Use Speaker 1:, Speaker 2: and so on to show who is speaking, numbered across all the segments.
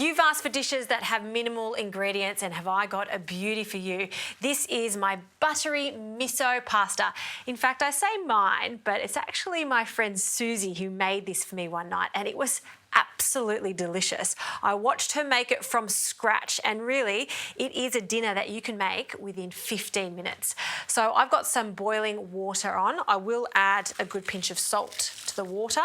Speaker 1: You've asked for dishes that have minimal ingredients, and have I got a beauty for you. This is my buttery miso pasta. In fact, I say mine, but it's actually my friend Susie who made this for me one night, and it was absolutely delicious. I watched her make it from scratch, and really it is a dinner that you can make within 15 minutes. So I've got some boiling water on. I will add a good pinch of salt to the water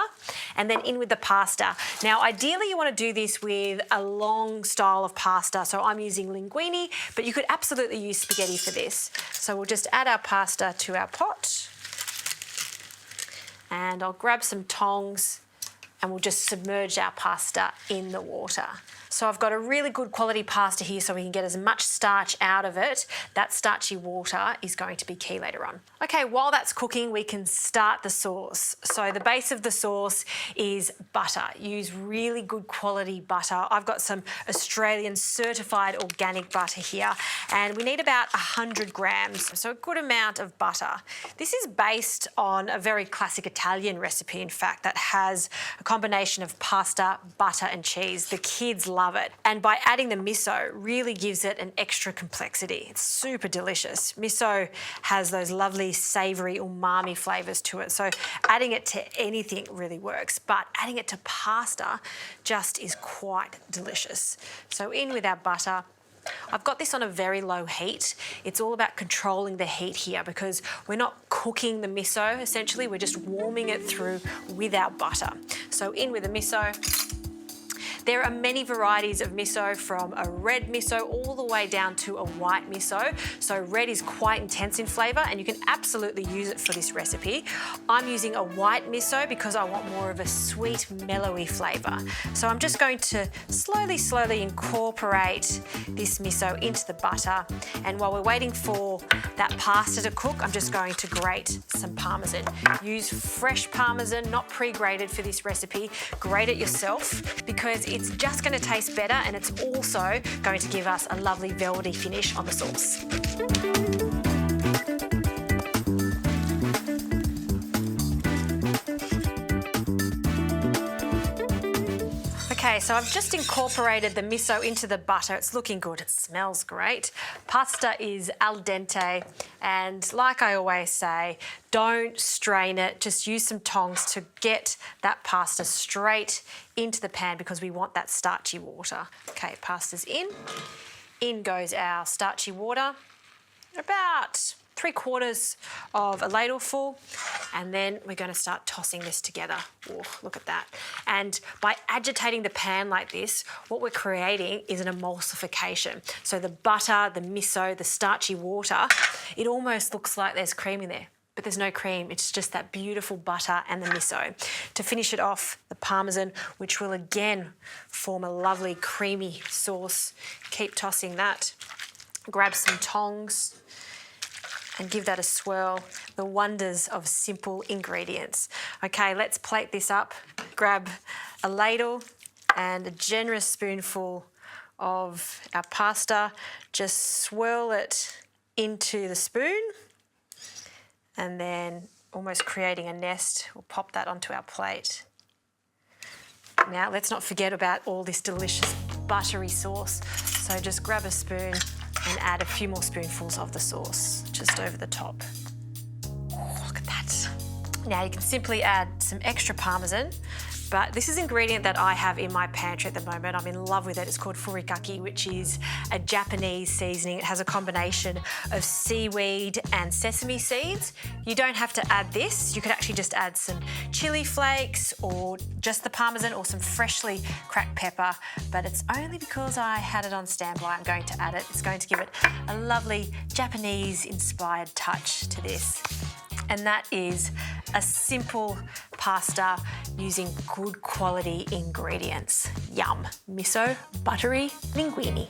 Speaker 1: and then in with the pasta. Now ideally you want to do this with a long style of pasta, so I'm using linguini, but you could absolutely use spaghetti for this. So we'll just add our pasta to our pot, and I'll grab some tongs and we'll just submerge our pasta in the water. So I've got a really good quality pasta here so we can get as much starch out of it. That starchy water is going to be key later on. Okay, while that's cooking, we can start the sauce. So the base of the sauce is butter. Use really good quality butter. I've got some Australian certified organic butter here, and we need about 100 grams, so a good amount of butter. This is based on a very classic Italian recipe, in fact, that has a combination of pasta, butter and cheese. The kids love it. And by adding the miso, really gives it an extra complexity. It's super delicious. Miso has those lovely savoury umami flavours to it, so adding it to anything really works, but adding it to pasta just is quite delicious. So in with our butter. I've got this on a very low heat. It's all about controlling the heat here because we're not cooking the miso, essentially, we're just warming it through with our butter. So in with the miso. There are many varieties of miso, from a red miso all the way down to a white miso. So red is quite intense in flavour and you can absolutely use it for this recipe. I'm using a white miso because I want more of a sweet, mellowy flavour. So I'm just going to slowly incorporate this miso into the butter. And while we're waiting for that pasta to cook, I'm just going to grate some Parmesan. Use fresh Parmesan, not pre-grated for this recipe. Grate it yourself because it's just going to taste better, and it's also going to give us a lovely velvety finish on the sauce. Okay, so I've just incorporated the miso into the butter. It's looking good, it smells great. Pasta is al dente, and like I always say, don't strain it, just use some tongs to get that pasta straight into the pan because we want that starchy water. Okay, pasta's in. In goes our starchy water, about 3/4 of a ladle full, and then we're going to start tossing this together. Oh, look at that. And by agitating the pan like this, what we're creating is an emulsification. So the butter, the miso, the starchy water, it almost looks like there's cream in there, but there's no cream. It's just that beautiful butter and the miso. To finish it off, the Parmesan, which will again form a lovely creamy sauce. Keep tossing that. Grab some tongs and give that a swirl. The wonders of simple ingredients. Okay, let's plate this up. Grab a ladle and a generous spoonful of our pasta. Just swirl it into the spoon, and then almost creating a nest, we'll pop that onto our plate. Now let's not forget about all this delicious buttery sauce. So just grab a spoon and add a few more spoonfuls of the sauce just over the top. Oh, look at that. Now you can simply add some extra Parmesan, but this is an ingredient that I have in my pantry at the moment. I'm in love with it. It's called Furikake, which is a Japanese seasoning. It has a combination of seaweed and sesame seeds. You don't have to add this. You could actually just add some chili flakes or just the Parmesan or some freshly cracked pepper, but it's only because I had it on standby I'm going to add it. It's going to give it a lovely Japanese-inspired touch to this. And that is a simple pasta using good quality ingredients. Yum. Miso, buttery linguini.